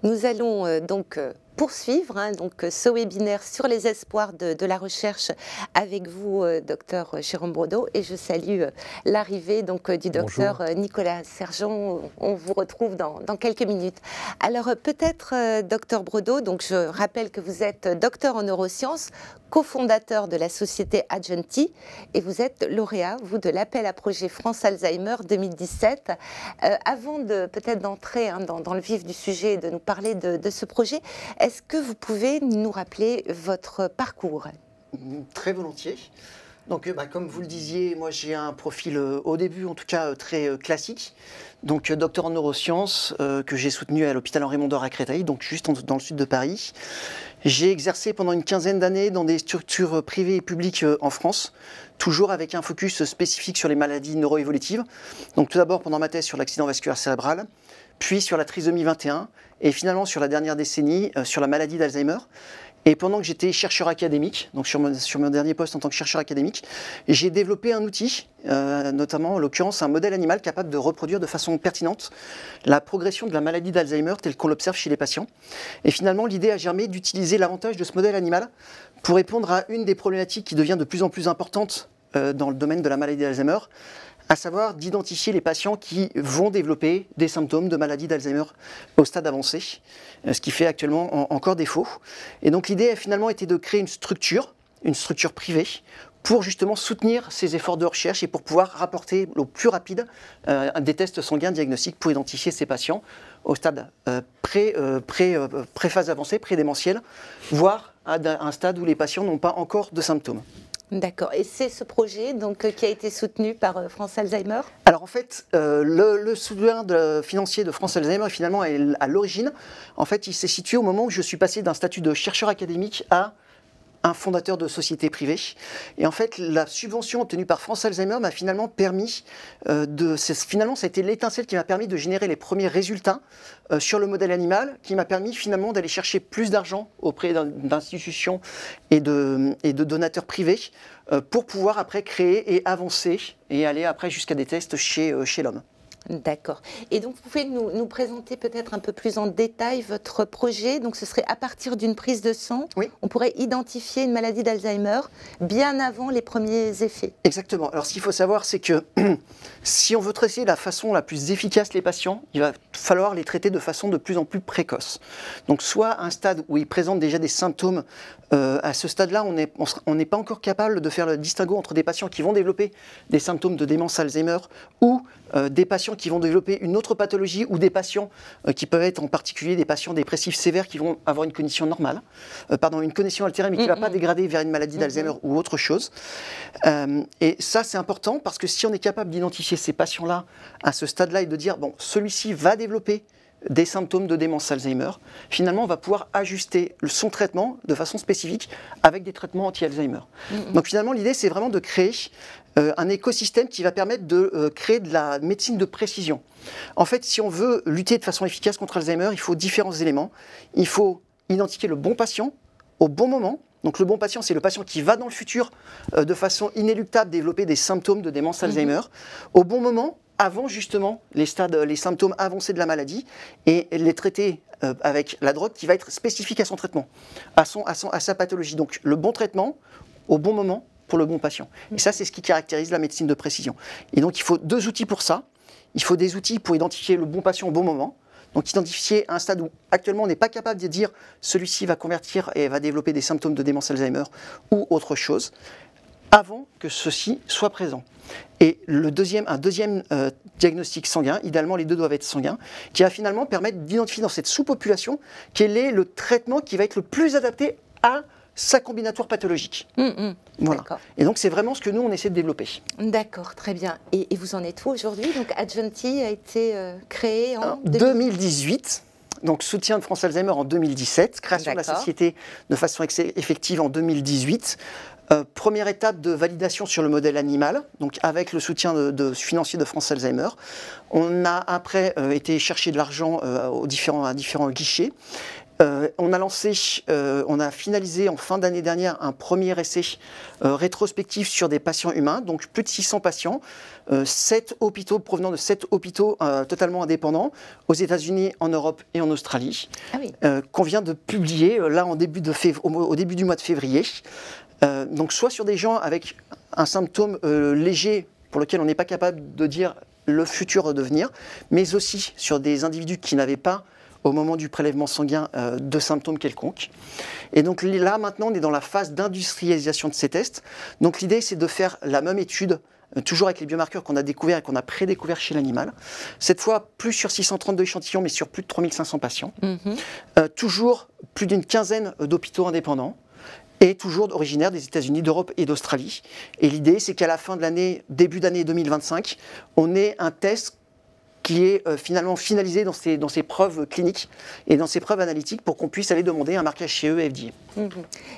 Nous allons poursuivre ce webinaire sur les espoirs de la recherche avec vous, docteur Jérôme Brodeau, et je salue l'arrivée du docteur Nicolas Sergent. On vous retrouve dans quelques minutes. Alors peut-être, docteur Brodeau, je rappelle que vous êtes docteur en neurosciences, cofondateur de la société Adjunti, et vous êtes lauréat, vous, de l'appel à projet France Alzheimer 2017. Avant peut-être d'entrer dans le vif du sujet et de nous parler de ce projet, est-ce que vous pouvez nous rappeler votre parcours? Très volontiers. Donc, comme vous le disiez, moi j'ai un profil au début en tout cas très classique. Donc docteur en neurosciences que j'ai soutenu à l'hôpital Henri Mondor à Créteil, donc juste dans le sud de Paris. J'ai exercé pendant une quinzaine d'années dans des structures privées et publiques en France, toujours avec un focus spécifique sur les maladies neuroévolutives. Donc tout d'abord pendant ma thèse sur l'accident vasculaire cérébral, puis sur la trisomie 21 et finalement sur la dernière décennie sur la maladie d'Alzheimer. Et pendant que j'étais chercheur académique, donc sur mon dernier poste en tant que chercheur académique, j'ai développé un outil, notamment en l'occurrence un modèle animal capable de reproduire de façon pertinente la progression de la maladie d'Alzheimer telle qu'on l'observe chez les patients. Et finalement, l'idée a germé d'utiliser l'avantage de ce modèle animal pour répondre à une des problématiques qui devient de plus en plus importante dans le domaine de la maladie d'Alzheimer, à savoir d'identifier les patients qui vont développer des symptômes de maladie d'Alzheimer au stade avancé, ce qui fait actuellement encore défaut. Et donc l'idée a finalement été de créer une structure privée, pour justement soutenir ces efforts de recherche et pour pouvoir rapporter au plus rapide des tests sanguins diagnostiques pour identifier ces patients au stade pré-phase avancée, pré-démentielle, voire à un stade où les patients n'ont pas encore de symptômes. D'accord. Et c'est ce projet qui a été soutenu par France Alzheimer? Alors en fait, le soutien financier de France Alzheimer, finalement, à l'origine, en fait, il s'est situé au moment où je suis passé d'un statut de chercheur académique à un fondateur de société privée. Et en fait, la subvention obtenue par France Alzheimer m'a finalement permis finalement, ça a été l'étincelle qui m'a permis de générer les premiers résultats sur le modèle animal, qui m'a permis finalement d'aller chercher plus d'argent auprès d'institutions et de donateurs privés pour pouvoir après créer et avancer et aller après jusqu'à des tests chez l'homme. D'accord. Et donc, vous pouvez nous présenter peut-être un peu plus en détail votre projet. Donc, ce serait à partir d'une prise de sang, oui. On pourrait identifier une maladie d'Alzheimer bien avant les premiers effets. Exactement. Alors, ce qu'il faut savoir, c'est que si on veut traiter de la façon la plus efficace les patients, il va falloir les traiter de façon de plus en plus précoce. Donc, soit à un stade où ils présentent déjà des symptômes, à ce stade-là, on n'est pas encore capable de faire le distinguo entre des patients qui vont développer des symptômes de démence Alzheimer ou des patients qui vont développer une autre pathologie ou des patients qui peuvent être en particulier des patients dépressifs sévères qui vont avoir une cognition normale, une cognition altérée mais qui ne va pas dégrader vers une maladie d'Alzheimer ou autre chose. Et ça c'est important parce que si on est capable d'identifier ces patients-là à ce stade-là et de dire bon, celui-ci va développer des symptômes de démence Alzheimer, finalement on va pouvoir ajuster son traitement de façon spécifique avec des traitements anti-Alzheimer. Donc finalement l'idée c'est vraiment de créer un écosystème qui va permettre de créer de la médecine de précision. En fait, si on veut lutter de façon efficace contre Alzheimer, il faut différents éléments. Il faut identifier le bon patient au bon moment. Donc le bon patient, c'est le patient qui va dans le futur de façon inéluctable développer des symptômes de démence Alzheimer au bon moment, avant justement les symptômes avancés de la maladie et les traiter avec la drogue qui va être spécifique à son traitement, à sa pathologie. Donc le bon traitement au bon moment pour le bon patient. Et ça, c'est ce qui caractérise la médecine de précision. Et donc il faut deux outils pour ça. Il faut des outils pour identifier le bon patient au bon moment. Donc identifier un stade où actuellement on n'est pas capable de dire celui-ci va convertir et va développer des symptômes de démence Alzheimer ou autre chose, avant que ceci soit présent. Et un deuxième diagnostic sanguin, idéalement les deux doivent être sanguins, qui va finalement permettre d'identifier dans cette sous-population quel est le traitement qui va être le plus adapté à sa combinatoire pathologique. Voilà. Et donc c'est vraiment ce que nous on essaie de développer. D'accord, très bien. Et vous en êtes où aujourd'hui? Donc Adjunti a été créé en 2018. Donc soutien de France Alzheimer en 2017, création de la société de façon effective en 2018. Première étape de validation sur le modèle animal, donc avec le soutien financier de France Alzheimer. On a après été chercher de l'argent à différents guichets. On a finalisé en fin d'année dernière un premier essai rétrospectif sur des patients humains, donc plus de 600 patients, 7 hôpitaux provenant de 7 hôpitaux totalement indépendants aux États-Unis, en Europe et en Australie, qu'on vient de publier là au début du mois de février. Donc soit sur des gens avec un symptôme léger pour lequel on n'est pas capable de dire le futur devenir, mais aussi sur des individus qui n'avaient pas au moment du prélèvement sanguin de symptômes quelconques. Et donc là, maintenant, on est dans la phase d'industrialisation de ces tests. Donc l'idée, c'est de faire la même étude, toujours avec les biomarqueurs qu'on a découverts et qu'on a prédécouverts chez l'animal. Cette fois, plus sur 632 échantillons, mais sur plus de 3500 patients. Toujours plus d'une quinzaine d'hôpitaux indépendants. Et toujours originaire des États-Unis, d'Europe et d'Australie. Et l'idée, c'est qu'à la fin de l'année, début d'année 2025, on ait un test qui est finalement finalisé dans ses preuves cliniques et dans ses preuves analytiques pour qu'on puisse aller demander un marquage CE et FDA.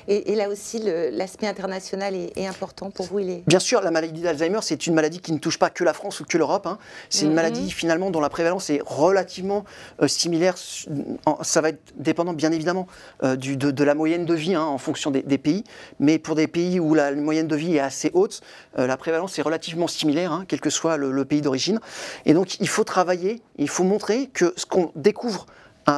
Et là aussi, l'aspect international est important pour vous, Bien sûr, la maladie d'Alzheimer, c'est une maladie qui ne touche pas que la France ou que l'Europe. Hein. C'est une maladie finalement dont la prévalence est relativement similaire. Ça va être dépendant bien évidemment de la moyenne de vie en fonction des pays. Mais pour des pays où la moyenne de vie est assez haute, la prévalence est relativement similaire, quel que soit le pays d'origine. Et donc il faut travailler, il faut montrer que ce qu'on découvre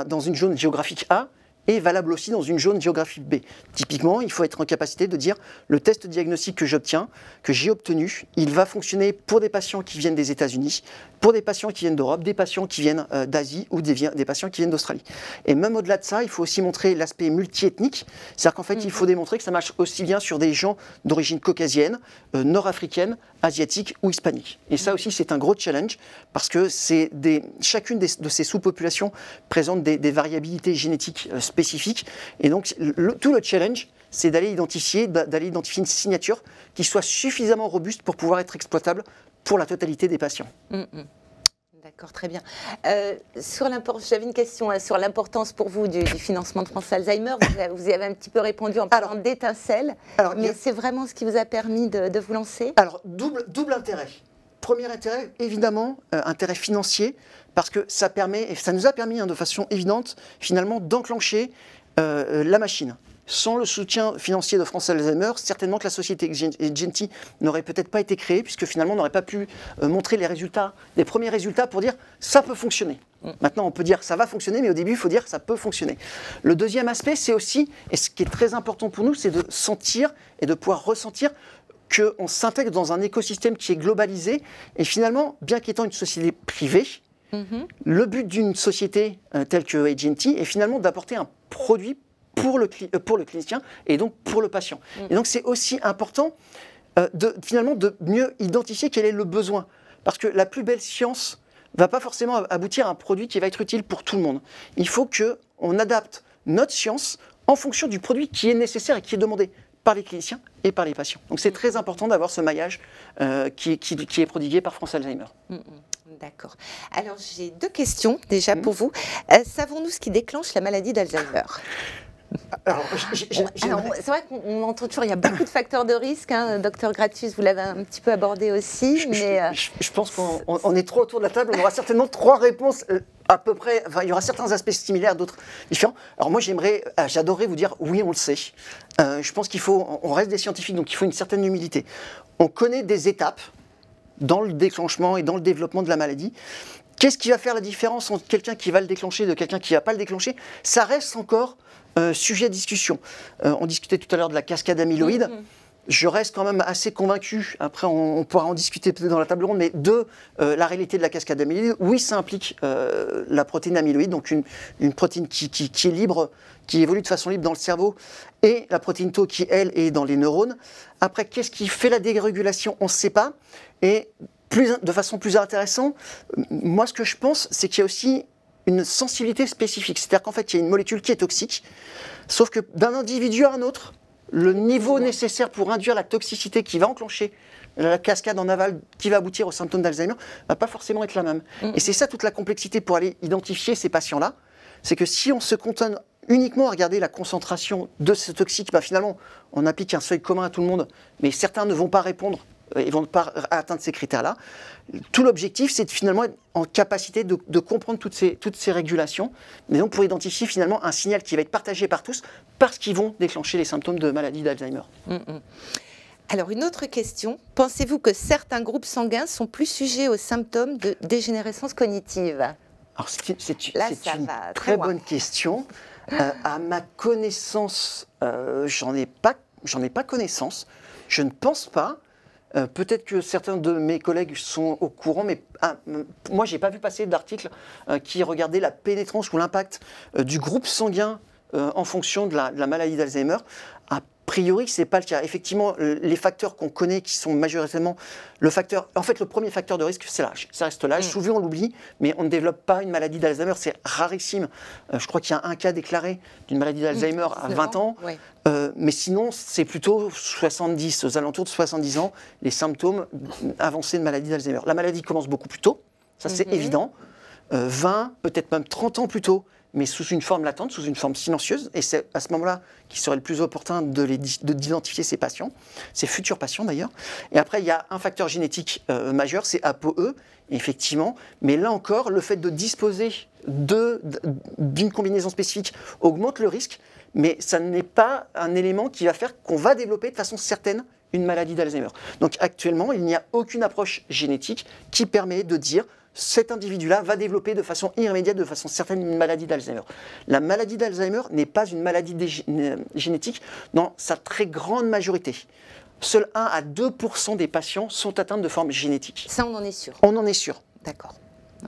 dans une zone géographique A est valable aussi dans une zone géographique B. Typiquement, il faut être en capacité de dire le test diagnostique que j'obtiens, que j'ai obtenu, il va fonctionner pour des patients qui viennent des États-Unis, pour des patients qui viennent d'Europe, des patients qui viennent d'Asie ou des patients qui viennent d'Australie. Et même au-delà de ça, il faut aussi montrer l'aspect multiethnique, c'est-à-dire qu'en fait, il faut démontrer que ça marche aussi bien sur des gens d'origine caucasienne, nord-africaine, asiatique ou hispanique. Et ça aussi, c'est un gros challenge parce que chacune de ces sous-populations présente des variabilités génétiques spécifiques. Et donc, tout le challenge, c'est d'aller identifier une signature qui soit suffisamment robuste pour pouvoir être exploitable pour la totalité des patients. D'accord, très bien. J'avais une question sur l'importance pour vous du financement de France Alzheimer. Vous y avez un petit peu répondu en parlant d'étincelles, mais c'est vraiment ce qui vous a permis de vous lancer? Alors, double intérêt. Premier intérêt, évidemment, intérêt financier, parce que ça nous a permis de façon évidente, finalement, d'enclencher la machine. Sans le soutien financier de France Alzheimer, certainement que la société Genti n'aurait peut-être pas été créée, puisque finalement on n'aurait pas pu montrer les premiers résultats pour dire ça peut fonctionner. Maintenant on peut dire ça va fonctionner, mais au début il faut dire ça peut fonctionner. Le deuxième aspect, c'est aussi, et ce qui est très important pour nous, c'est de sentir et de pouvoir ressentir qu'on s'intègre dans un écosystème qui est globalisé, et finalement, bien qu'étant une société privée, le but d'une société telle que Genti est finalement d'apporter un produit pour le clinicien et donc pour le patient. Et donc c'est aussi important finalement de mieux identifier quel est le besoin. Parce que la plus belle science ne va pas forcément aboutir à un produit qui va être utile pour tout le monde. Il faut qu'on adapte notre science en fonction du produit qui est nécessaire et qui est demandé par les cliniciens et par les patients. Donc c'est très important d'avoir ce maillage qui est prodigué par France Alzheimer. D'accord. Alors j'ai deux questions déjà pour vous. Savons-nous ce qui déclenche la maladie d'Alzheimer ? Alors, c'est vrai qu'on entend toujours, il y a beaucoup de facteurs de risque. Docteur Gratius, vous l'avez un petit peu abordé aussi. Je pense qu'on est trop autour de la table. On aura certainement trois réponses à peu près. Enfin, il y aura certains aspects similaires, d'autres différents. Alors moi, j'adorerais vous dire oui, on le sait. Je pense on reste des scientifiques, donc il faut une certaine humilité. On connaît des étapes dans le déclenchement et dans le développement de la maladie. Qu'est-ce qui va faire la différence entre quelqu'un qui va le déclencher et de quelqu'un qui ne va pas le déclencher? Ça reste encore sujet de discussion. On discutait tout à l'heure de la cascade amyloïde. Je reste quand même assez convaincu, après on pourra en discuter peut-être dans la table ronde, mais de la réalité de la cascade amyloïde. Oui, ça implique la protéine amyloïde, donc une protéine qui est libre, qui évolue de façon libre dans le cerveau, et la protéine tau qui, elle, est dans les neurones. Après, qu'est-ce qui fait la dérégulation? On ne sait pas. Et de façon plus intéressante, moi ce que je pense, c'est qu'il y a aussi une sensibilité spécifique. C'est-à-dire qu'en fait, il y a une molécule qui est toxique, sauf que d'un individu à un autre, le niveau nécessaire pour induire la toxicité qui va enclencher la cascade en aval qui va aboutir aux symptômes d'Alzheimer ne va pas forcément être la même. Et c'est ça toute la complexité pour aller identifier ces patients-là. C'est que si on se contente uniquement à regarder la concentration de ce toxique, finalement, on applique un seuil commun à tout le monde, mais certains ne vont pas répondre ils ne vont pas atteindre ces critères-là. Tout l'objectif, c'est finalement être en capacité de comprendre toutes ces régulations, mais donc pour identifier finalement un signal qui va être partagé par tous, parce qu'ils vont déclencher les symptômes de maladie d'Alzheimer. Alors, une autre question. Pensez-vous que certains groupes sanguins sont plus sujets aux symptômes de dégénérescence cognitive? Alors, c'est une très bonne question. À ma connaissance, j'en ai pas connaissance. Je ne pense pas. Peut-être que certains de mes collègues sont au courant, mais moi, je n'ai pas vu passer d'article qui regardait la pénétrance ou l'impact du groupe sanguin en fonction de la maladie d'Alzheimer. A priori, ce n'est pas le cas. Effectivement, les facteurs qu'on connaît qui sont majoritairement le premier facteur de risque, c'est l'âge. Ça reste l'âge. Souvent, on l'oublie, mais on ne développe pas une maladie d'Alzheimer. C'est rarissime. Je crois qu'il y a un cas déclaré d'une maladie d'Alzheimer à 20 ans. Ouais. Mais sinon, c'est plutôt 70, aux alentours de 70 ans, les symptômes avancés de maladie d'Alzheimer. La maladie commence beaucoup plus tôt, ça c'est évident. 20, peut-être même 30 ans plus tôt, mais sous une forme latente, sous une forme silencieuse. Et c'est à ce moment-là qu'il serait le plus opportun d'identifier ces patients, ces futurs patients d'ailleurs. Et après, il y a un facteur génétique majeur, c'est ApoE, effectivement. Mais là encore, le fait de disposer d'une combinaison spécifique augmente le risque, mais ça n'est pas un élément qui va faire qu'on va développer de façon certaine une maladie d'Alzheimer. Donc actuellement, il n'y a aucune approche génétique qui permet de dire cet individu-là va développer de façon immédiate, de façon certaine, une maladie d'Alzheimer. La maladie d'Alzheimer n'est pas une maladie génétique dans sa très grande majorité. Seuls 1 à 2% des patients sont atteints de formes génétiques. Ça, on en est sûr. On en est sûr. D'accord.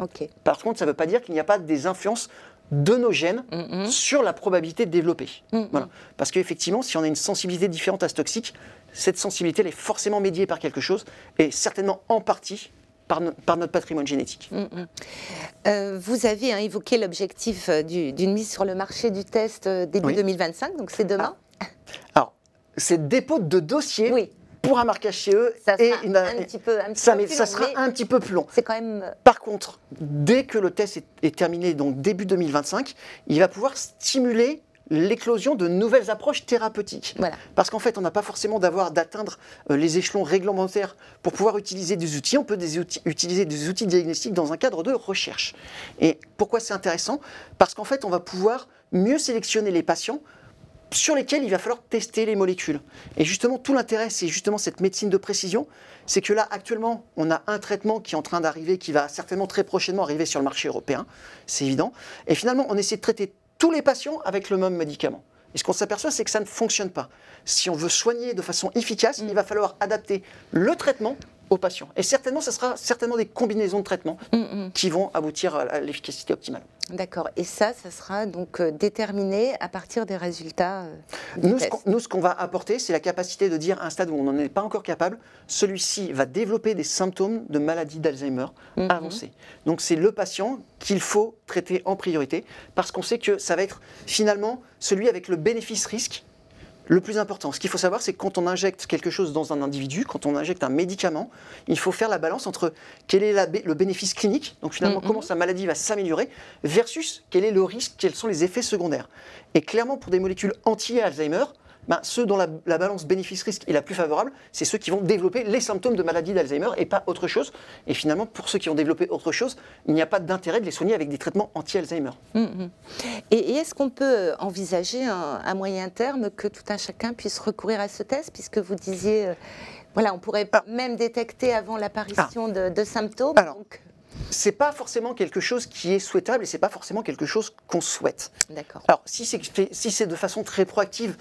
Ok. Par contre, ça ne veut pas dire qu'il n'y a pas des influences de nos gènes sur la probabilité de développer. Voilà. Parce qu'effectivement, si on a une sensibilité différente à ce toxique, cette sensibilité elle est forcément médiée par quelque chose et certainement en partie par notre patrimoine génétique. Vous avez évoqué l'objectif d'une mise sur le marché du test début 2025, donc c'est demain. Alors, c'est le dépôt de dossier pour un marquage CE. Ça sera un petit peu plus long. C'est quand même... Par contre, dès que le test est terminé, donc début 2025, il va pouvoir stimuler l'éclosion de nouvelles approches thérapeutiques. Voilà. Parce qu'en fait, on n'a pas forcément d'atteindre les échelons réglementaires pour pouvoir utiliser des outils. On peut utiliser des outils diagnostiques dans un cadre de recherche. Et pourquoi c'est intéressant? Parce qu'en fait, on va pouvoir mieux sélectionner les patients sur lesquels il va falloir tester les molécules. Et justement, tout l'intérêt, c'est justement cette médecine de précision, c'est que là, actuellement, on a un traitement qui est en train d'arriver, qui va certainement très prochainement arriver sur le marché européen, c'est évident. Et finalement, on essaie de traiter tous les patients avec le même médicament. Et ce qu'on s'aperçoit, c'est que ça ne fonctionne pas. Si on veut soigner de façon efficace, il va falloir adapter le traitement aux patients. Et certainement, ce sera certainement des combinaisons de traitements qui vont aboutir à l'efficacité optimale. D'accord. Et ça sera donc déterminé à partir des résultats du test. Nous, ce qu'on va apporter, c'est la capacité de dire à un stade où on n'en est pas encore capable, celui-ci va développer des symptômes de maladie d'Alzheimer avancée. Donc c'est le patient qu'il faut traiter en priorité, parce qu'on sait que ça va être finalement celui avec le bénéfice-risque le plus important. Ce qu'il faut savoir, c'est que quand on injecte quelque chose dans un individu, quand on injecte un médicament, il faut faire la balance entre quel est le bénéfice clinique, donc finalement comment sa maladie va s'améliorer, versus quel est le risque, quels sont les effets secondaires. Et clairement, pour des molécules anti-Alzheimer, ceux dont la balance bénéfice-risque est la plus favorable, c'est ceux qui vont développer les symptômes de maladie d'Alzheimer et pas autre chose. Et finalement, pour ceux qui ont développé autre chose, il n'y a pas d'intérêt de les soigner avec des traitements anti-Alzheimer. Et est-ce qu'on peut envisager à moyen terme que tout un chacun puisse recourir à ce test, puisque vous disiez, voilà, on pourrait même détecter avant l'apparition de symptômes. C'est pas forcément quelque chose qui est souhaitable et c'est pas forcément quelque chose qu'on souhaite. D'accord. Alors, si c'est de façon très proactive,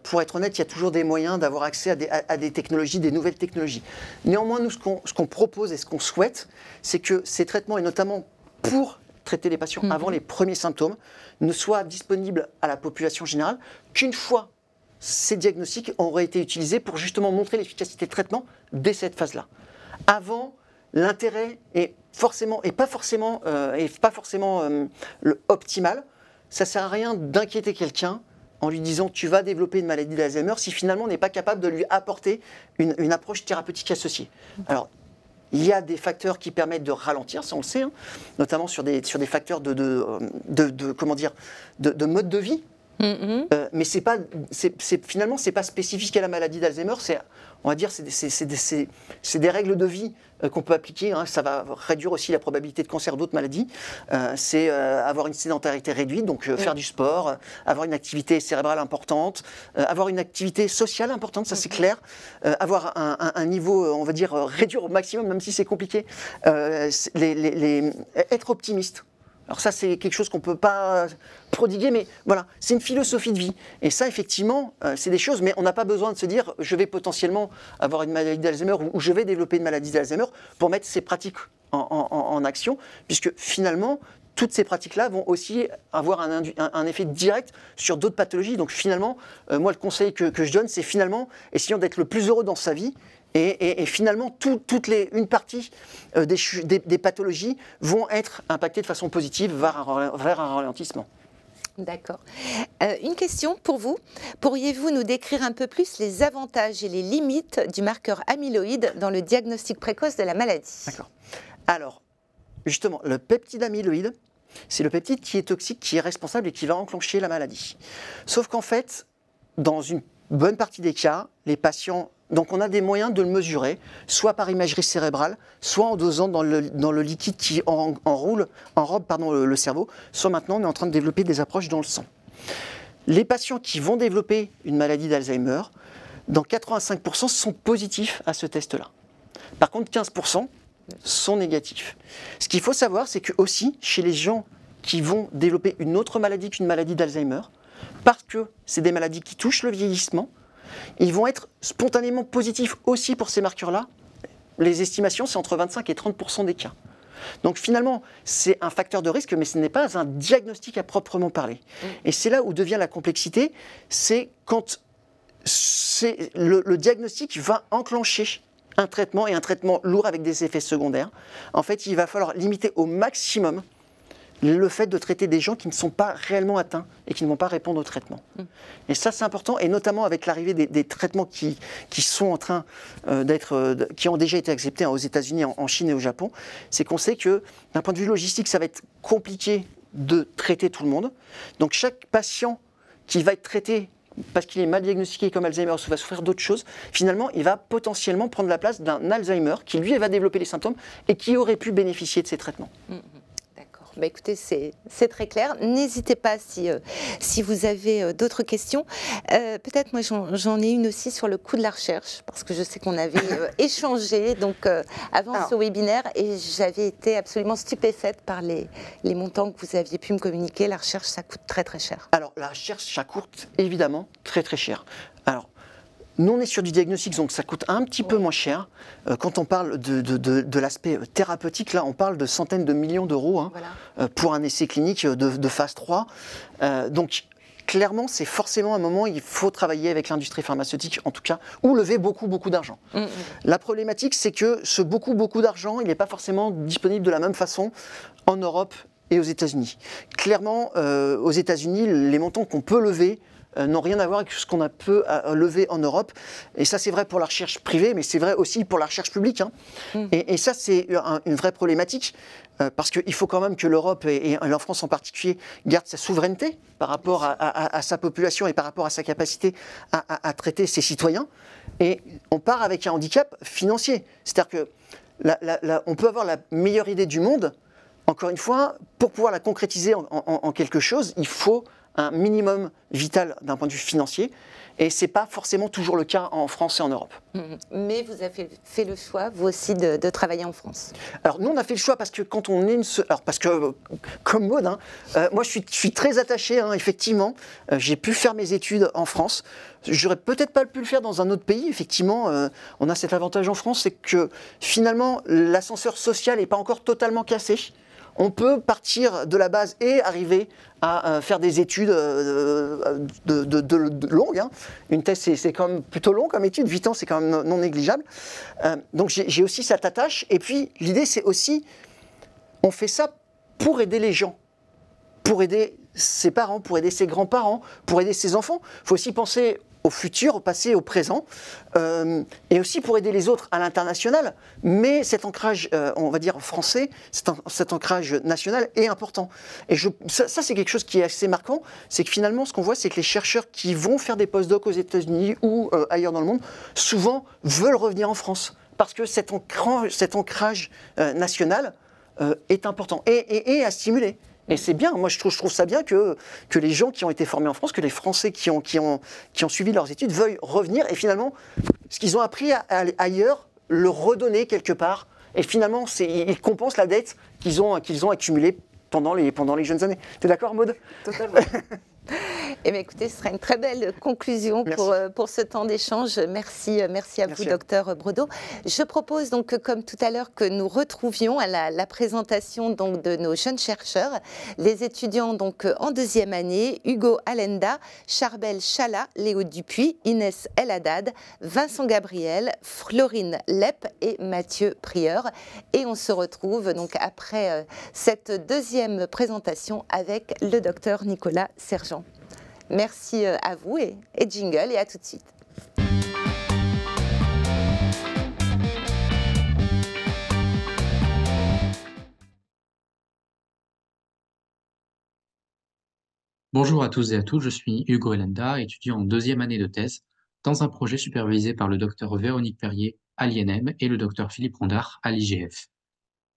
pour être honnête, il y a toujours des moyens d'avoir accès à des technologies, des nouvelles technologies. Néanmoins, nous, ce qu'on propose et ce qu'on souhaite, c'est que ces traitements, et notamment pour traiter les patients avant les premiers symptômes, ne soient disponibles à la population générale qu'une fois ces diagnostics auraient été utilisés pour justement montrer l'efficacité de traitement dès cette phase-là. Avant, l'intérêt est pas forcément optimal. Ça ne sert à rien d'inquiéter quelqu'un en lui disant tu vas développer une maladie d'Alzheimer si finalement on n'est pas capable de lui apporter une approche thérapeutique associée. Alors, il y a des facteurs qui permettent de ralentir, ça on le sait, notamment sur des facteurs de mode de vie. Mais finalement, c'est pas spécifique à la maladie d'Alzheimer. On va dire, c'est des règles de vie qu'on peut appliquer. Ça va réduire aussi la probabilité de cancer d'autres maladies. C'est avoir une sédentarité réduite, donc faire du sport, avoir une activité cérébrale importante, avoir une activité sociale importante, ça c'est clair. Avoir un niveau, on va dire, réduire au maximum, même si c'est compliqué. Être optimiste. Alors ça, c'est quelque chose qu'on ne peut pas prodiguer, mais voilà, c'est une philosophie de vie. Et ça, effectivement, c'est des choses, mais on n'a pas besoin de se dire, je vais potentiellement avoir une maladie d'Alzheimer ou je vais développer une maladie d'Alzheimer pour mettre ces pratiques en action, puisque finalement, toutes ces pratiques-là vont aussi avoir un effet direct sur d'autres pathologies. Donc finalement, moi, le conseil que je donne, c'est finalement, essayons d'être le plus heureux dans sa vie. Et finalement, une partie des pathologies vont être impactées de façon positive vers un ralentissement. D'accord. Une question pour vous. Pourriez-vous nous décrire un peu plus les avantages et les limites du marqueur amyloïde dans le diagnostic précoce de la maladie? D'accord. Alors, justement, le peptide amyloïde, c'est le peptide qui est toxique, qui est responsable et qui va enclencher la maladie. Sauf qu'en fait, dans une bonne partie des cas, les patients... Donc on a des moyens de le mesurer, soit par imagerie cérébrale, soit en dosant dans le liquide qui enrobe le cerveau, soit maintenant on est en train de développer des approches dans le sang. Les patients qui vont développer une maladie d'Alzheimer, dans 85% sont positifs à ce test-là. Par contre 15% sont négatifs. Ce qu'il faut savoir, c'est que aussi chez les gens qui vont développer une autre maladie qu'une maladie d'Alzheimer, parce que c'est des maladies qui touchent le vieillissement, ils vont être spontanément positifs aussi pour ces marqueurs-là. Les estimations, c'est entre 25 et 30% des cas. Donc finalement, c'est un facteur de risque, mais ce n'est pas un diagnostic à proprement parler. Et c'est là où devient la complexité, c'est quand le diagnostic va enclencher un traitement, et un traitement lourd avec des effets secondaires. En fait, il va falloir limiter au maximum le fait de traiter des gens qui ne sont pas réellement atteints et qui ne vont pas répondre au traitement. Et ça, c'est important, et notamment avec l'arrivée des traitements qui sont en train qui ont déjà été acceptés aux États-Unis, en Chine et au Japon, c'est qu'on sait que, d'un point de vue logistique, ça va être compliqué de traiter tout le monde. Donc chaque patient qui va être traité parce qu'il est mal diagnostiqué comme Alzheimer ou va souffrir d'autres choses, finalement, il va potentiellement prendre la place d'un Alzheimer qui, lui, va développer les symptômes et qui aurait pu bénéficier de ces traitements. Bah écoutez, c'est très clair. N'hésitez pas si vous avez d'autres questions. Peut-être moi j'en ai une aussi sur le coût de la recherche, parce que je sais qu'on avait échangé avant ce webinaire et j'avais été absolument stupéfaite par les montants que vous aviez pu me communiquer. La recherche, ça coûte très très cher. Alors la recherche, ça coûte évidemment très très cher. Alors, nous, on est sur du diagnostic, donc ça coûte un petit peu moins cher. Quand on parle de l'aspect thérapeutique, là, on parle de centaines de millions d'euros pour un essai clinique de phase 3. Donc, clairement, c'est forcément un moment où il faut travailler avec l'industrie pharmaceutique, en tout cas, ou lever beaucoup d'argent. La problématique, c'est que ce beaucoup d'argent, il n'est pas forcément disponible de la même façon en Europe et aux États-Unis. Clairement, aux États-Unis, les montants qu'on peut lever n'ont rien à voir avec ce qu'on peut lever en Europe. Et ça, c'est vrai pour la recherche privée, mais c'est vrai aussi pour la recherche publique. Et ça, c'est une vraie problématique, parce qu'il faut quand même que l'Europe, et la France en particulier, garde sa souveraineté par rapport à sa population et par rapport à sa capacité à traiter ses citoyens. Et on part avec un handicap financier. C'est-à-dire que on peut avoir la meilleure idée du monde. Encore une fois, pour pouvoir la concrétiser en quelque chose, il faut un minimum vital d'un point de vue financier, et ce n'est pas forcément toujours le cas en France et en Europe. Mais vous avez fait le choix, vous aussi, de travailler en France. Alors nous, on a fait le choix parce que quand on est parce que, comme Maud, moi je suis très attaché, effectivement, j'ai pu faire mes études en France. J'aurais peut-être pas pu le faire dans un autre pays, effectivement. On a cet avantage en France, c'est que finalement, l'ascenseur social n'est pas encore totalement cassé. On peut partir de la base et arriver à faire des études longues. Une thèse, c'est quand même plutôt long comme étude. 8 ans, c'est quand même non négligeable. Donc j'ai aussi cette attache. Et puis, l'idée, c'est aussi, on fait ça pour aider les gens, pour aider ses parents, pour aider ses grands-parents, pour aider ses enfants. Il faut aussi penser au futur, au passé, au présent, et aussi pour aider les autres à l'international. Mais cet ancrage, on va dire français, cet ancrage national est important. Et ça c'est quelque chose qui est assez marquant, c'est que finalement, ce qu'on voit, c'est que les chercheurs qui vont faire des post-docs aux États-Unis ou ailleurs dans le monde, souvent veulent revenir en France. Parce que cet ancrage national est important et à stimuler. Et c'est bien, moi je trouve ça bien que les gens qui ont été formés en France, que les Français qui ont suivi leurs études veuillent revenir et finalement, ce qu'ils ont appris ailleurs, le redonner quelque part. Et finalement, ils compensent la dette qu'ils ont accumulée pendant les jeunes années. Tu es d'accord, Maud ? Totalement. Eh bien, écoutez, ce sera une très belle conclusion pour ce temps d'échange. Merci à vous, docteur Brodeau. Je propose donc, comme tout à l'heure, que nous retrouvions à la présentation donc, de nos jeunes chercheurs, les étudiants donc, en deuxième année, Hugo Alenda, Charbel Chala, Léo Dupuis, Inès El Haddad, Vincent Gabriel, Florine Lepp et Mathieu Prieur. Et on se retrouve donc après cette deuxième présentation avec le docteur Nicolas Sergent. Merci à vous et jingle et à tout de suite. Bonjour à tous et à toutes, je suis Hugo Elenda, étudiant en deuxième année de thèse dans un projet supervisé par le docteur Véronique Perrier à l'INM et le docteur Philippe Rondard à l'IGF.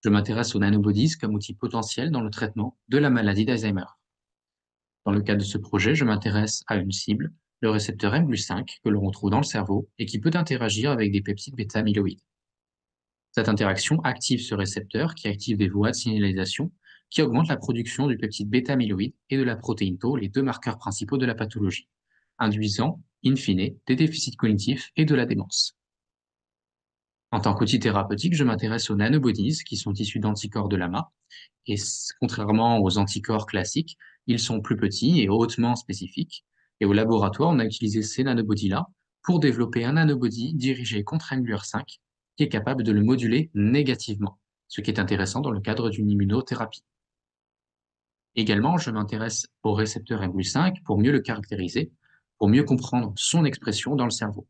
Je m'intéresse aux nanobodies comme outil potentiel dans le traitement de la maladie d'Alzheimer. Dans le cadre de ce projet, je m'intéresse à une cible, le récepteur mGlu5 que l'on retrouve dans le cerveau et qui peut interagir avec des peptides bêta-amyloïdes. Cette interaction active ce récepteur qui active des voies de signalisation qui augmentent la production du peptide bêta-amyloïde et de la protéine Tau, les deux marqueurs principaux de la pathologie, induisant, in fine, des déficits cognitifs et de la démence. En tant qu'outil thérapeutique, je m'intéresse aux nanobodies qui sont issus d'anticorps de l'AMA et contrairement aux anticorps classiques, ils sont plus petits et hautement spécifiques. Et au laboratoire, on a utilisé ces nanobodies-là pour développer un nanobody dirigé contre mGlu5 qui est capable de le moduler négativement, ce qui est intéressant dans le cadre d'une immunothérapie. Également, je m'intéresse au récepteur mGlu5 pour mieux le caractériser, pour mieux comprendre son expression dans le cerveau.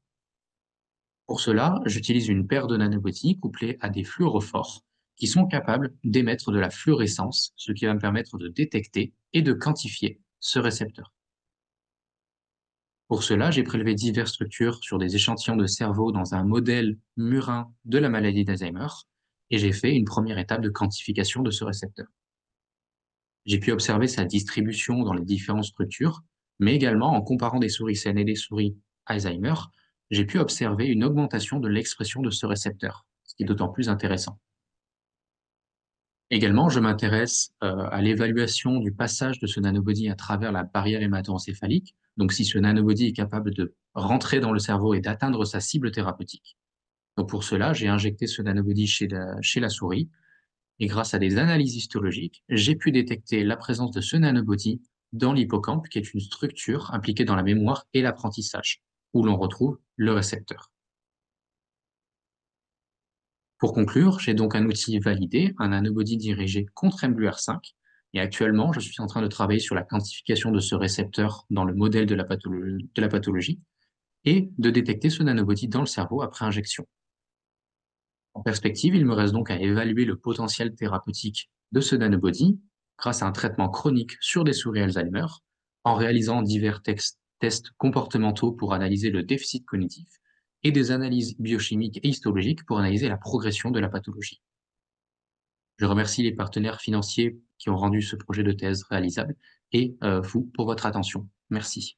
Pour cela, j'utilise une paire de nanobodies couplées à des fluorophores qui sont capables d'émettre de la fluorescence, ce qui va me permettre de détecter et de quantifier ce récepteur. Pour cela, j'ai prélevé diverses structures sur des échantillons de cerveau dans un modèle murin de la maladie d'Alzheimer et j'ai fait une première étape de quantification de ce récepteur. J'ai pu observer sa distribution dans les différentes structures, mais également en comparant des souris saines et des souris Alzheimer, j'ai pu observer une augmentation de l'expression de ce récepteur, ce qui est d'autant plus intéressant. Également, je m'intéresse à l'évaluation du passage de ce nanobody à travers la barrière hémato-encéphalique, donc si ce nanobody est capable de rentrer dans le cerveau et d'atteindre sa cible thérapeutique. Donc pour cela, j'ai injecté ce nanobody chez la souris, et grâce à des analyses histologiques, j'ai pu détecter la présence de ce nanobody dans l'hippocampe, qui est une structure impliquée dans la mémoire et l'apprentissage, où l'on retrouve le récepteur. Pour conclure, j'ai donc un outil validé, un nanobody dirigé contre mGlu5, et actuellement, je suis en train de travailler sur la quantification de ce récepteur dans le modèle de la pathologie, et de détecter ce nanobody dans le cerveau après injection. En perspective, il me reste donc à évaluer le potentiel thérapeutique de ce nanobody grâce à un traitement chronique sur des souris Alzheimer, en réalisant divers tests comportementaux pour analyser le déficit cognitif et des analyses biochimiques et histologiques pour analyser la progression de la pathologie. Je remercie les partenaires financiers qui ont rendu ce projet de thèse réalisable et vous pour votre attention. Merci.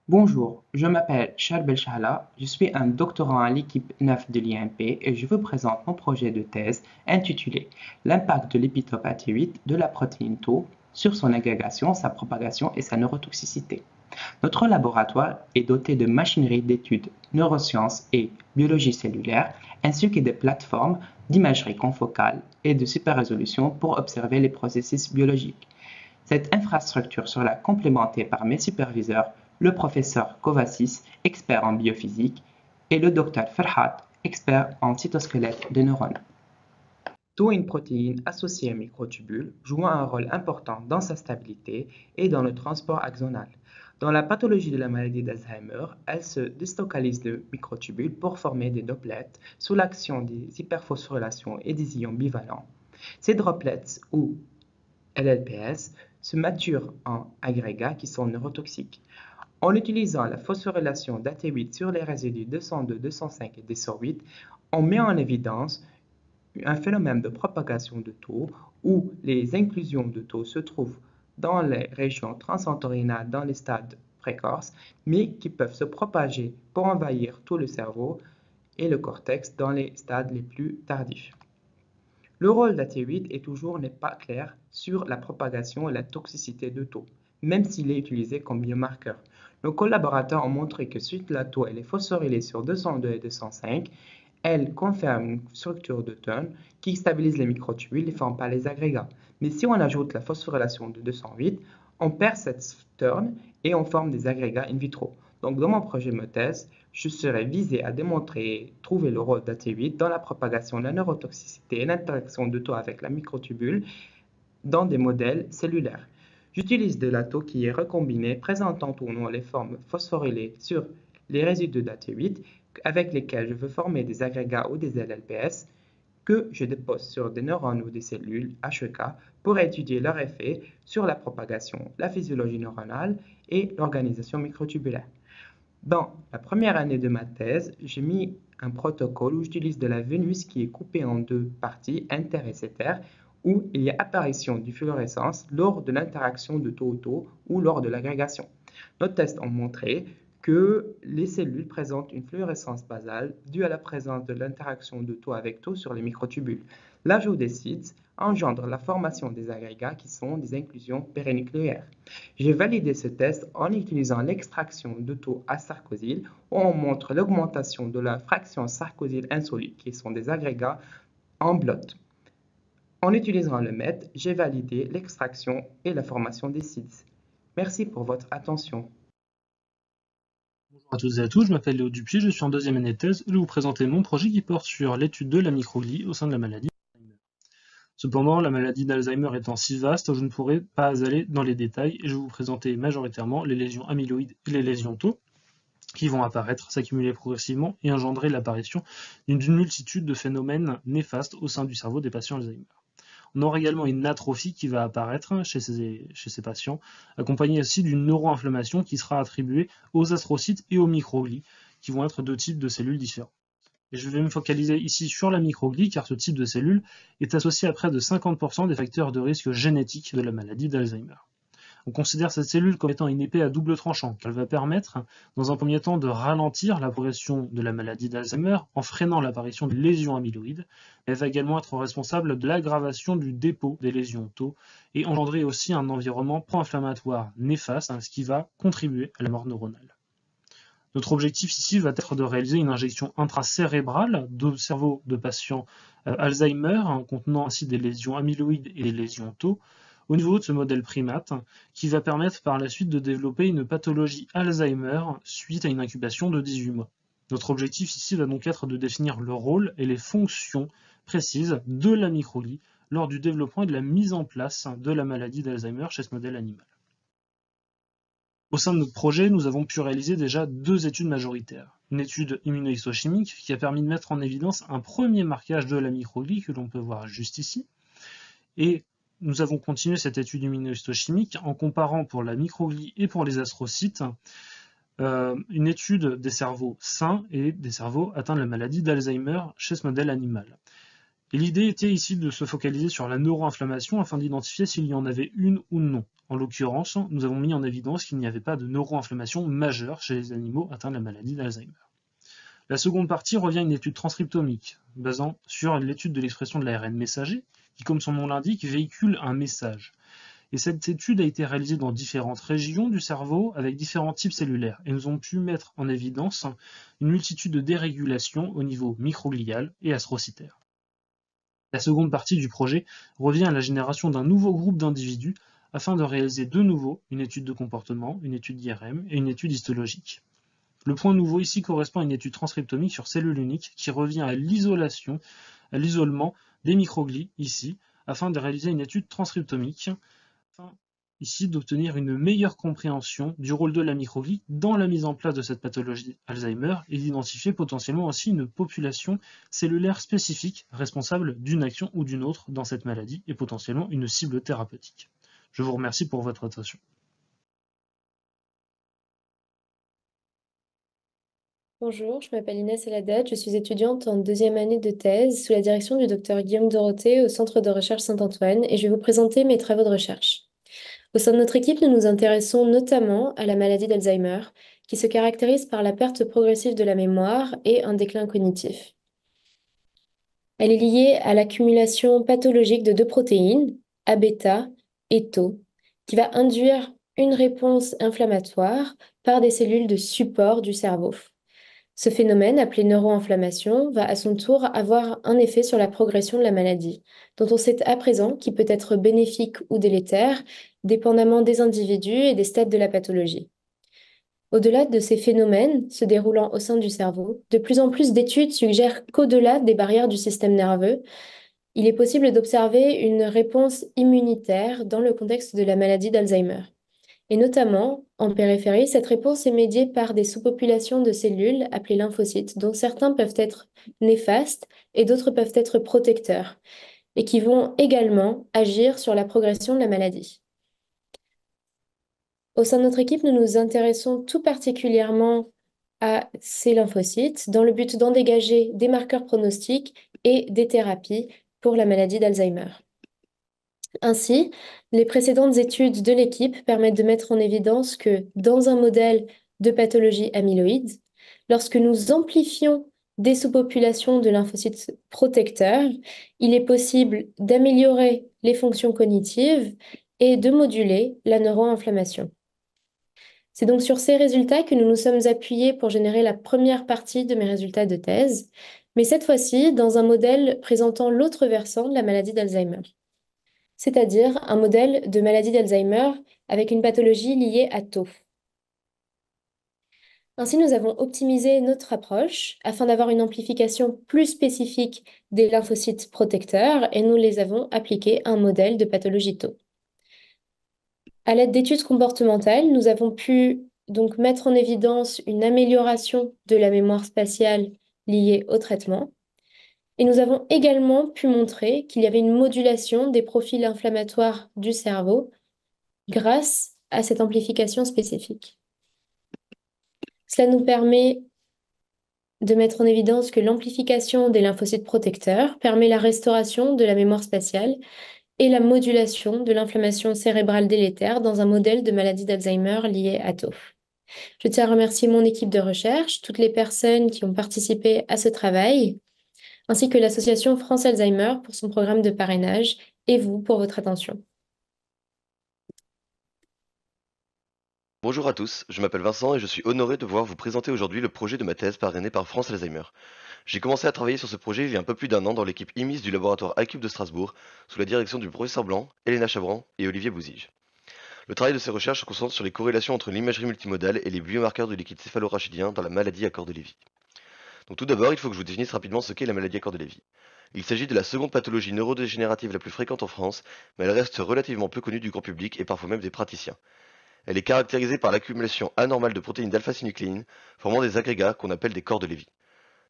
Bonjour, je m'appelle Charbel Chala, je suis un doctorant à l'équipe 9 de l'IMP et je vous présente mon projet de thèse intitulé « L'impact de l'épitope AT8 de la protéine Tau sur son agrégation, sa propagation et sa neurotoxicité ». Notre laboratoire est doté de machinerie d'études neurosciences et biologie cellulaire ainsi que des plateformes d'imagerie confocale et de super résolution pour observer les processus biologiques. Cette infrastructure sera complémentée par mes superviseurs, le professeur Kovacis, expert en biophysique, et le docteur Ferhat, expert en cytosquelette des neurones. Tau est une protéine associée à un microtubule jouant un rôle important dans sa stabilité et dans le transport axonal. Dans la pathologie de la maladie d'Alzheimer, elle se délocalise le microtubule pour former des droplets sous l'action des hyperphosphorylations et des ions bivalents. Ces droplets, ou LLPS, se maturent en agrégats qui sont neurotoxiques. En utilisant la phosphorylation d'AT8 sur les résidus 202, 205 et 208, on met en évidence un phénomène de propagation de taux où les inclusions de taux se trouvent dans les régions transentorhinales dans les stades précoces, mais qui peuvent se propager pour envahir tout le cerveau et le cortex dans les stades les plus tardifs. Le rôle d'AT8 n'est pas clair sur la propagation et la toxicité de taux, même s'il est utilisé comme biomarqueur. Nos collaborateurs ont montré que suite la taux est phosphorylée sur 202 et 205, elle confère une structure de turn qui stabilise les microtubules et ne forme pas les agrégats. Mais si on ajoute la phosphorylation de 208, on perd cette turn et on forme des agrégats in vitro. Donc dans mon projet de thèse, je serai visé à démontrer et trouver le rôle d'AT8 dans la propagation de la neurotoxicité et l'interaction de taux avec la microtubule dans des modèles cellulaires. J'utilise de la taux qui est recombinée présentant ou non les formes phosphorylées sur les résidus d'AT8 avec lesquels je veux former des agrégats ou des LLPS que je dépose sur des neurones ou des cellules HEK pour étudier leur effet sur la propagation, la physiologie neuronale et l'organisation microtubulaire. Dans la première année de ma thèse, j'ai mis un protocole où j'utilise de la Vénus qui est coupée en deux parties inter et setter, où il y a apparition du fluorescence lors de l'interaction de taux-taux ou lors de l'agrégation. Nos tests ont montré que les cellules présentent une fluorescence basale due à la présence de l'interaction de taux avec taux sur les microtubules. L'ajout des CIDS engendre la formation des agrégats qui sont des inclusions périnucléaires. J'ai validé ce test en utilisant l'extraction de taux à sarcosyle où on montre l'augmentation de la fraction sarcosyle insolite qui sont des agrégats en blot. En utilisant le MET, j'ai validé l'extraction et la formation des CIDS. Merci pour votre attention. Bonjour à toutes et à tous, je m'appelle Léo Dupuis, je suis en deuxième année de thèse et je vais vous présenter mon projet qui porte sur l'étude de la microglie au sein de la maladie d'Alzheimer. Cependant, la maladie d'Alzheimer étant si vaste, je ne pourrai pas aller dans les détails et je vais vous présenter majoritairement les lésions amyloïdes et les lésions tau qui vont apparaître, s'accumuler progressivement et engendrer l'apparition d'une multitude de phénomènes néfastes au sein du cerveau des patients Alzheimer. On aura également une atrophie qui va apparaître chez ces patients, accompagnée aussi d'une neuroinflammation qui sera attribuée aux astrocytes et aux microglies, qui vont être deux types de cellules différents. Et je vais me focaliser ici sur la microglie, car ce type de cellule est associé à près de 50% des facteurs de risque génétiques de la maladie d'Alzheimer. On considère cette cellule comme étant une épée à double tranchant, car elle va permettre, dans un premier temps, de ralentir la progression de la maladie d'Alzheimer en freinant l'apparition de lésions amyloïdes. Elle va également être responsable de l'aggravation du dépôt des lésions tau et engendrer aussi un environnement pro-inflammatoire néfaste, ce qui va contribuer à la mort neuronale. Notre objectif ici va être de réaliser une injection intracérébrale de cerveau de patients Alzheimer, contenant ainsi des lésions amyloïdes et des lésions tau, au niveau de ce modèle primate, qui va permettre par la suite de développer une pathologie Alzheimer suite à une incubation de 18 mois. Notre objectif ici va donc être de définir le rôle et les fonctions précises de la microglie lors du développement et de la mise en place de la maladie d'Alzheimer chez ce modèle animal. Au sein de notre projet, nous avons pu réaliser déjà deux études majoritaires. Une étude immunohistochimique qui a permis de mettre en évidence un premier marquage de la microglie que l'on peut voir juste ici, et nous avons continué cette étude immunohistochimique en comparant pour la microglie et pour les astrocytes une étude des cerveaux sains et des cerveaux atteints de la maladie d'Alzheimer chez ce modèle animal. Et l'idée était ici de se focaliser sur la neuroinflammation afin d'identifier s'il y en avait une ou non. En l'occurrence, nous avons mis en évidence qu'il n'y avait pas de neuroinflammation majeure chez les animaux atteints de la maladie d'Alzheimer. La seconde partie revient à une étude transcriptomique, basant sur l'étude de l'expression de l'ARN messager, qui, comme son nom l'indique, véhicule un message. Et cette étude a été réalisée dans différentes régions du cerveau avec différents types cellulaires, et nous avons pu mettre en évidence une multitude de dérégulations au niveau microglial et astrocytaire. La seconde partie du projet revient à la génération d'un nouveau groupe d'individus afin de réaliser de nouveau une étude de comportement, une étude d'IRM et une étude histologique. Le point nouveau ici correspond à une étude transcriptomique sur cellules uniques qui revient à l'isolement des microglies ici, afin de réaliser une étude transcriptomique, afin ici d'obtenir une meilleure compréhension du rôle de la microglie dans la mise en place de cette pathologie Alzheimer et d'identifier potentiellement ainsi une population cellulaire spécifique responsable d'une action ou d'une autre dans cette maladie et potentiellement une cible thérapeutique. Je vous remercie pour votre attention. Bonjour, je m'appelle Inès Eladad, je suis étudiante en deuxième année de thèse sous la direction du Dr Guillaume Dorothée au Centre de recherche Saint-Antoine et je vais vous présenter mes travaux de recherche. Au sein de notre équipe, nous nous intéressons notamment à la maladie d'Alzheimer, qui se caractérise par la perte progressive de la mémoire et un déclin cognitif. Elle est liée à l'accumulation pathologique de deux protéines, A-bêta et tau, qui va induire une réponse inflammatoire par des cellules de support du cerveau. Ce phénomène, appelé neuroinflammation, va à son tour avoir un effet sur la progression de la maladie, dont on sait à présent qu'il peut être bénéfique ou délétère, dépendamment des individus et des stades de la pathologie. Au-delà de ces phénomènes se déroulant au sein du cerveau, de plus en plus d'études suggèrent qu'au-delà des barrières du système nerveux, il est possible d'observer une réponse immunitaire dans le contexte de la maladie d'Alzheimer. Et notamment, en périphérie, cette réponse est médiée par des sous-populations de cellules appelées lymphocytes, dont certains peuvent être néfastes et d'autres peuvent être protecteurs, et qui vont également agir sur la progression de la maladie. Au sein de notre équipe, nous nous intéressons tout particulièrement à ces lymphocytes dans le but d'en dégager des marqueurs pronostiques et des thérapies pour la maladie d'Alzheimer. Ainsi, les précédentes études de l'équipe permettent de mettre en évidence que dans un modèle de pathologie amyloïde, lorsque nous amplifions des sous-populations de lymphocytes protecteurs, il est possible d'améliorer les fonctions cognitives et de moduler la neuroinflammation. C'est donc sur ces résultats que nous nous sommes appuyés pour générer la première partie de mes résultats de thèse, mais cette fois-ci dans un modèle présentant l'autre versant de la maladie d'Alzheimer, c'est-à-dire un modèle de maladie d'Alzheimer avec une pathologie liée à tau. Ainsi, nous avons optimisé notre approche afin d'avoir une amplification plus spécifique des lymphocytes protecteurs et nous les avons appliqués à un modèle de pathologie tau. À l'aide d'études comportementales, nous avons pu donc mettre en évidence une amélioration de la mémoire spatiale liée au traitement. Et nous avons également pu montrer qu'il y avait une modulation des profils inflammatoires du cerveau grâce à cette amplification spécifique. Cela nous permet de mettre en évidence que l'amplification des lymphocytes protecteurs permet la restauration de la mémoire spatiale et la modulation de l'inflammation cérébrale délétère dans un modèle de maladie d'Alzheimer liée à tau. Je tiens à remercier mon équipe de recherche, toutes les personnes qui ont participé à ce travail, ainsi que l'association France Alzheimer pour son programme de parrainage, et vous pour votre attention. Bonjour à tous, je m'appelle Vincent et je suis honoré de pouvoir vous présenter aujourd'hui le projet de ma thèse parrainée par France Alzheimer. J'ai commencé à travailler sur ce projet il y a un peu plus d'1 an dans l'équipe IMIS du laboratoire iCube de Strasbourg, sous la direction du professeur Blanc, Elena Chabran et Olivier Bouzige. Le travail de ces recherches se concentre sur les corrélations entre l'imagerie multimodale et les biomarqueurs de liquide céphalorachidien dans la maladie à corps de Lévy. Donc tout d'abord, il faut que je vous définisse rapidement ce qu'est la maladie à corps de Lévy. Il s'agit de la seconde pathologie neurodégénérative la plus fréquente en France, mais elle reste relativement peu connue du grand public et parfois même des praticiens. Elle est caractérisée par l'accumulation anormale de protéines d'alpha-synucléine, formant des agrégats qu'on appelle des corps de Lévy.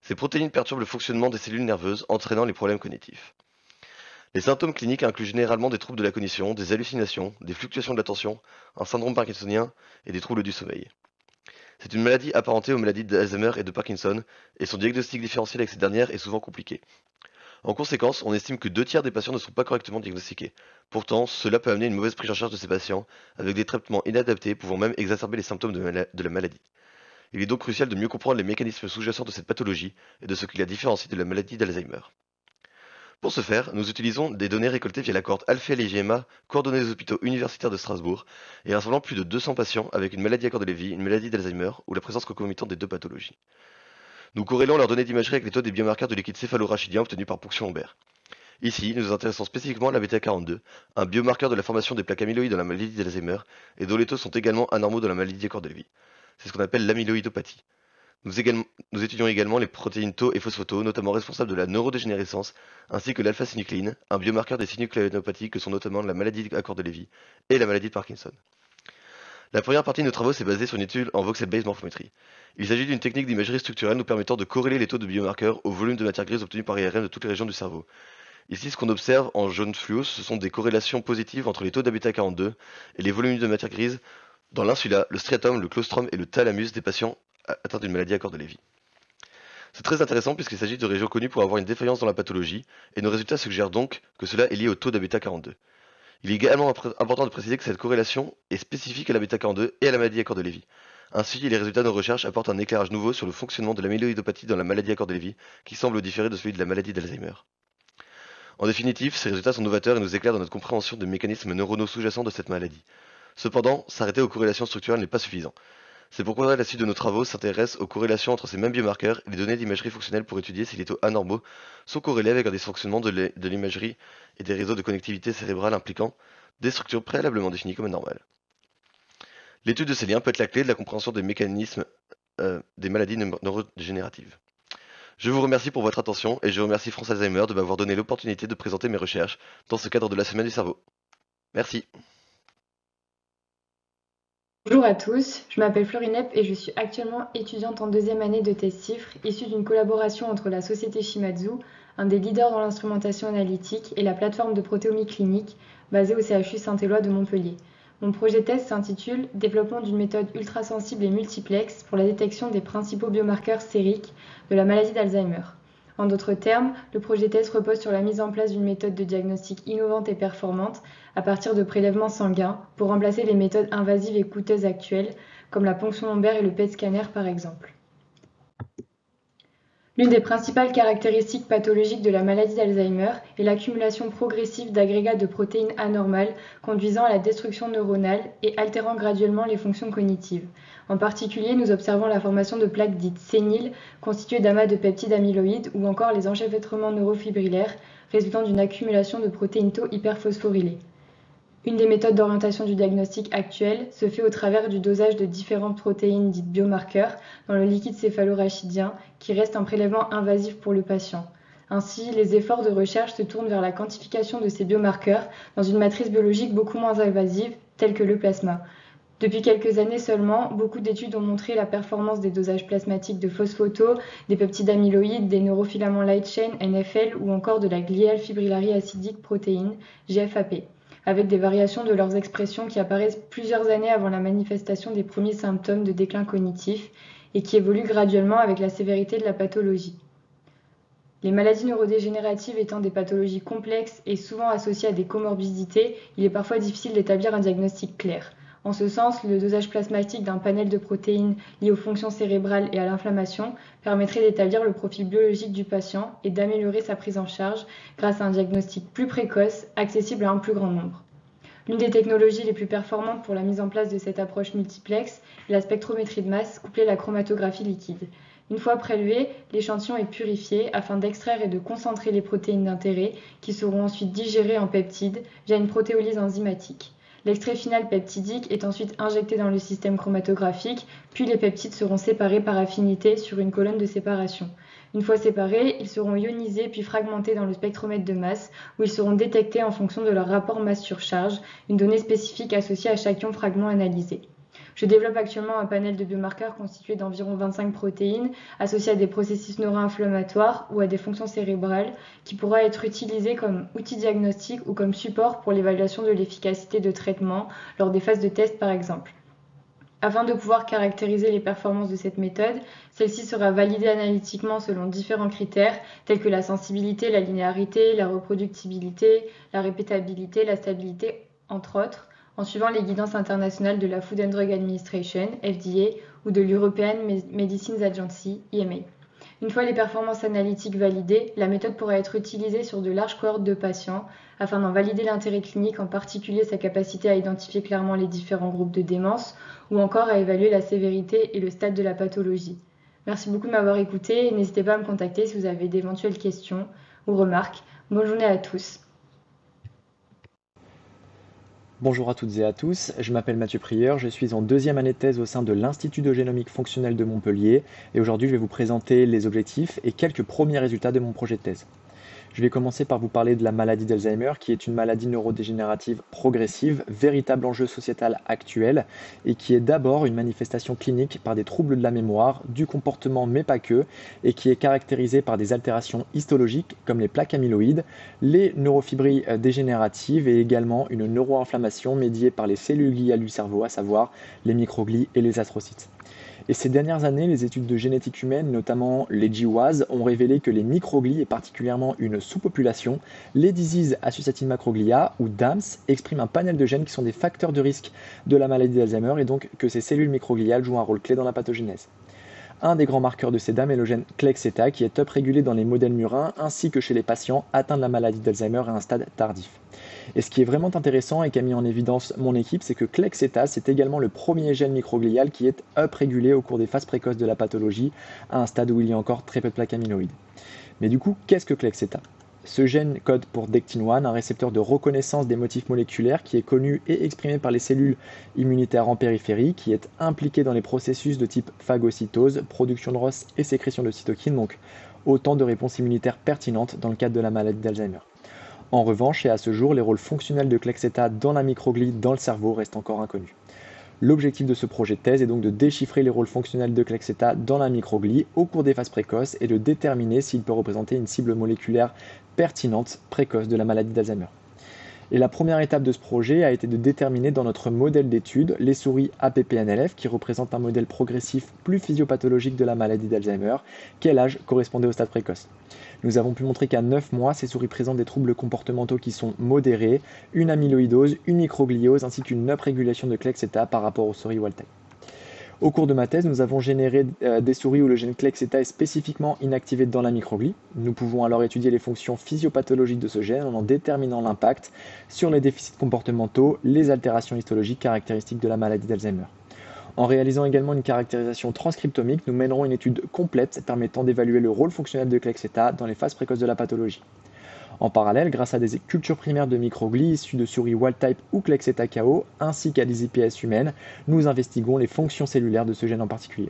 Ces protéines perturbent le fonctionnement des cellules nerveuses, entraînant les problèmes cognitifs. Les symptômes cliniques incluent généralement des troubles de la cognition, des hallucinations, des fluctuations de l'attention, un syndrome parkinsonien et des troubles du sommeil. C'est une maladie apparentée aux maladies d'Alzheimer et de Parkinson, et son diagnostic différentiel avec ces dernières est souvent compliqué. En conséquence, on estime que 2/3 des patients ne sont pas correctement diagnostiqués. Pourtant, cela peut amener une mauvaise prise en charge de ces patients, avec des traitements inadaptés pouvant même exacerber les symptômes de la maladie. Il est donc crucial de mieux comprendre les mécanismes sous-jacents de cette pathologie et de ce qui la différencie de la maladie d'Alzheimer. Pour ce faire, nous utilisons des données récoltées via la cohorte Alpha-LIGMA, coordonnée des hôpitaux universitaires de Strasbourg, et rassemblant plus de 200 patients avec une maladie à corps de Lévy, une maladie d'Alzheimer ou la présence concomitante des deux pathologies. Nous corrélons leurs données d'imagerie avec les taux des biomarqueurs de liquide céphalorachidien obtenus par ponction lombaire. Ici, nous nous intéressons spécifiquement à la bêta-42, un biomarqueur de la formation des plaques amyloïdes dans la maladie d'Alzheimer, et dont les taux sont également anormaux dans la maladie à corps de Lévy. C'est ce qu'on appelle l'amyloïdopathie. Nous étudions également les protéines Tau et phospho-Tau, notamment responsables de la neurodégénérescence, ainsi que l'alpha-synucléine, un biomarqueur des synucléinopathies que sont notamment la maladie à corps de Lévy et la maladie de Parkinson. La première partie de nos travaux s'est basée sur une étude en voxel-based morphométrie. Il s'agit d'une technique d'imagerie structurelle nous permettant de corréler les taux de biomarqueurs au volume de matière grise obtenu par IRM de toutes les régions du cerveau. Ici, ce qu'on observe en jaune fluo, ce sont des corrélations positives entre les taux d'ABETA42 et les volumes de matière grise dans l'insula, le striatum, le claustrum et le thalamus des patients atteints d'une maladie à corps de Lévy. C'est très intéressant puisqu'il s'agit de régions connues pour avoir une défaillance dans la pathologie, et nos résultats suggèrent donc que cela est lié au taux d'ABETA42. Il est également important de préciser que cette corrélation est spécifique à la bêta-42 et à la maladie à corps de Lévy. Ainsi, les résultats de nos recherches apportent un éclairage nouveau sur le fonctionnement de l'amyloïdopathie dans la maladie à corps de Lévy, qui semble différer de celui de la maladie d'Alzheimer. En définitive, ces résultats sont novateurs et nous éclairent dans notre compréhension des mécanismes neuronaux sous-jacents de cette maladie. Cependant, s'arrêter aux corrélations structurelles n'est pas suffisant. C'est pourquoi la suite de nos travaux s'intéresse aux corrélations entre ces mêmes biomarqueurs et les données d'imagerie fonctionnelle pour étudier si les taux anormaux sont corrélés avec un dysfonctionnement de l'imagerie et des réseaux de connectivité cérébrale impliquant des structures préalablement définies comme anormales. L'étude de ces liens peut être la clé de la compréhension des mécanismes des maladies neurodégénératives. Je vous remercie pour votre attention et je remercie France Alzheimer de m'avoir donné l'opportunité de présenter mes recherches dans ce cadre de la Semaine du cerveau. Merci. Bonjour à tous, je m'appelle Florinep et je suis actuellement étudiante en deuxième année de thèse CIFRE, issue d'une collaboration entre la société Shimadzu, un des leaders dans l'instrumentation analytique, et la plateforme de protéomie clinique basée au CHU Saint-Éloi de Montpellier. Mon projet thèse s'intitule « Développement d'une méthode ultrasensible et multiplexe pour la détection des principaux biomarqueurs sériques de la maladie d'Alzheimer ». En d'autres termes, le projet thèse repose sur la mise en place d'une méthode de diagnostic innovante et performante à partir de prélèvements sanguins pour remplacer les méthodes invasives et coûteuses actuelles, comme la ponction lombaire et le PET scanner par exemple. L'une des principales caractéristiques pathologiques de la maladie d'Alzheimer est l'accumulation progressive d'agrégats de protéines anormales conduisant à la destruction neuronale et altérant graduellement les fonctions cognitives. En particulier, nous observons la formation de plaques dites séniles, constituées d'amas de peptides amyloïdes ou encore les enchevêtrements neurofibrillaires résultant d'une accumulation de protéines Tau hyperphosphorylées. Une des méthodes d'orientation du diagnostic actuelle se fait au travers du dosage de différentes protéines dites biomarqueurs dans le liquide céphalorachidien qui reste un prélèvement invasif pour le patient. Ainsi, les efforts de recherche se tournent vers la quantification de ces biomarqueurs dans une matrice biologique beaucoup moins invasive, telle que le plasma. Depuis quelques années seulement, beaucoup d'études ont montré la performance des dosages plasmatiques de phospho-Tau, des peptides amyloïdes, des neurofilaments light chain, NFL ou encore de la glial fibrillary acidic protéine, GFAP, avec des variations de leurs expressions qui apparaissent plusieurs années avant la manifestation des premiers symptômes de déclin cognitif et qui évoluent graduellement avec la sévérité de la pathologie. Les maladies neurodégénératives étant des pathologies complexes et souvent associées à des comorbidités, il est parfois difficile d'établir un diagnostic clair. En ce sens, le dosage plasmatique d'un panel de protéines liées aux fonctions cérébrales et à l'inflammation permettrait d'établir le profil biologique du patient et d'améliorer sa prise en charge grâce à un diagnostic plus précoce, accessible à un plus grand nombre. L'une des technologies les plus performantes pour la mise en place de cette approche multiplexe est la spectrométrie de masse couplée à la chromatographie liquide. Une fois prélevé, l'échantillon est purifié afin d'extraire et de concentrer les protéines d'intérêt qui seront ensuite digérées en peptides via une protéolyse enzymatique. L'extrait final peptidique est ensuite injecté dans le système chromatographique, puis les peptides seront séparés par affinité sur une colonne de séparation. Une fois séparés, ils seront ionisés puis fragmentés dans le spectromètre de masse, où ils seront détectés en fonction de leur rapport masse sur charge, une donnée spécifique associée à chaque ion fragment analysé. Je développe actuellement un panel de biomarqueurs constitué d'environ 25 protéines associées à des processus neuro-inflammatoires ou à des fonctions cérébrales qui pourra être utilisé comme outil diagnostique ou comme support pour l'évaluation de l'efficacité de traitement lors des phases de test par exemple. Afin de pouvoir caractériser les performances de cette méthode, celle-ci sera validée analytiquement selon différents critères tels que la sensibilité, la linéarité, la reproductibilité, la répétabilité, la stabilité, entre autres, en suivant les guidances internationales de la Food and Drug Administration, FDA, ou de l'European Medicines Agency, EMA. Une fois les performances analytiques validées, la méthode pourra être utilisée sur de larges cohortes de patients afin d'en valider l'intérêt clinique, en particulier sa capacité à identifier clairement les différents groupes de démence ou encore à évaluer la sévérité et le stade de la pathologie. Merci beaucoup de m'avoir écouté et n'hésitez pas à me contacter si vous avez d'éventuelles questions ou remarques. Bonne journée à tous. Bonjour à toutes et à tous, je m'appelle Mathieu Prieur, je suis en deuxième année de thèse au sein de l'Institut de génomique fonctionnelle de Montpellier et aujourd'hui je vais vous présenter les objectifs et quelques premiers résultats de mon projet de thèse. Je vais commencer par vous parler de la maladie d'Alzheimer, qui est une maladie neurodégénérative progressive, véritable enjeu sociétal actuel, et qui est d'abord une manifestation clinique par des troubles de la mémoire, du comportement mais pas que, et qui est caractérisée par des altérations histologiques comme les plaques amyloïdes, les neurofibrilles dégénératives et également une neuroinflammation médiée par les cellules gliales du cerveau, à savoir les microglies et les astrocytes. Et ces dernières années, les études de génétique humaine, notamment les GWAS, ont révélé que les microglies, et particulièrement une sous-population, les disease associative macroglia, ou DAMS, expriment un panel de gènes qui sont des facteurs de risque de la maladie d'Alzheimer et donc que ces cellules microgliales jouent un rôle clé dans la pathogénèse. Un des grands marqueurs de ces DAM est le gène CLEX-zeta qui est up-régulé dans les modèles murins ainsi que chez les patients atteints de la maladie d'Alzheimer à un stade tardif. Et ce qui est vraiment intéressant et qu'a mis en évidence mon équipe, c'est que CLEX-zeta, c'est également le premier gène microglial qui est up-régulé au cours des phases précoces de la pathologie à un stade où il y a encore très peu de plaques amyloïdes. Mais du coup, qu'est-ce que CLEX-zeta ? Ce gène code pour Dectin-1, un récepteur de reconnaissance des motifs moléculaires qui est connu et exprimé par les cellules immunitaires en périphérie, qui est impliqué dans les processus de type phagocytose, production de ROS et sécrétion de cytokines, donc autant de réponses immunitaires pertinentes dans le cadre de la maladie d'Alzheimer. En revanche, et à ce jour, les rôles fonctionnels de CLEX-zeta dans la microglie dans le cerveau restent encore inconnus. L'objectif de ce projet de thèse est donc de déchiffrer les rôles fonctionnels de CLEX-zeta dans la microglie au cours des phases précoces et de déterminer s'il peut représenter une cible moléculaire pertinente précoce de la maladie d'Alzheimer. Et la première étape de ce projet a été de déterminer dans notre modèle d'étude les souris APP-NLF qui représentent un modèle progressif plus physiopathologique de la maladie d'Alzheimer, quel âge correspondait au stade précoce. Nous avons pu montrer qu'à 9 mois, ces souris présentent des troubles comportementaux qui sont modérés, une amyloïdose, une microgliose ainsi qu'une up-régulation de CLEX-zeta par rapport aux souris wild-type. Au cours de ma thèse, nous avons généré des souris où le gène CLEX-zeta est spécifiquement inactivé dans la microglie. Nous pouvons alors étudier les fonctions physiopathologiques de ce gène en déterminant l'impact sur les déficits comportementaux, les altérations histologiques caractéristiques de la maladie d'Alzheimer. En réalisant également une caractérisation transcriptomique, nous mènerons une étude complète permettant d'évaluer le rôle fonctionnel de CLEX-zeta dans les phases précoces de la pathologie. En parallèle, grâce à des cultures primaires de microglies issues de souris wild-type ou CLEX-zeta KO, ainsi qu'à des IPS humaines, nous investiguons les fonctions cellulaires de ce gène en particulier.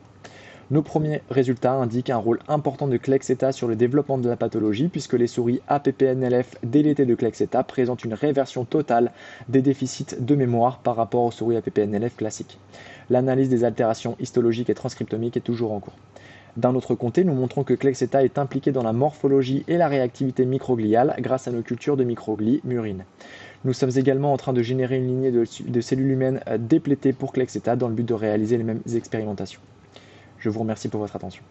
Nos premiers résultats indiquent un rôle important de CLEX-zeta sur le développement de la pathologie, puisque les souris APP-NLF délétées de CLEX-zeta présentent une réversion totale des déficits de mémoire par rapport aux souris APP-NLF classiques. L'analyse des altérations histologiques et transcriptomiques est toujours en cours. D'un autre côté, nous montrons que CLEX-zeta est impliqué dans la morphologie et la réactivité microgliale grâce à nos cultures de microglies murines. Nous sommes également en train de générer une lignée de cellules humaines déplétées pour CLEX-zeta dans le but de réaliser les mêmes expérimentations. Je vous remercie pour votre attention.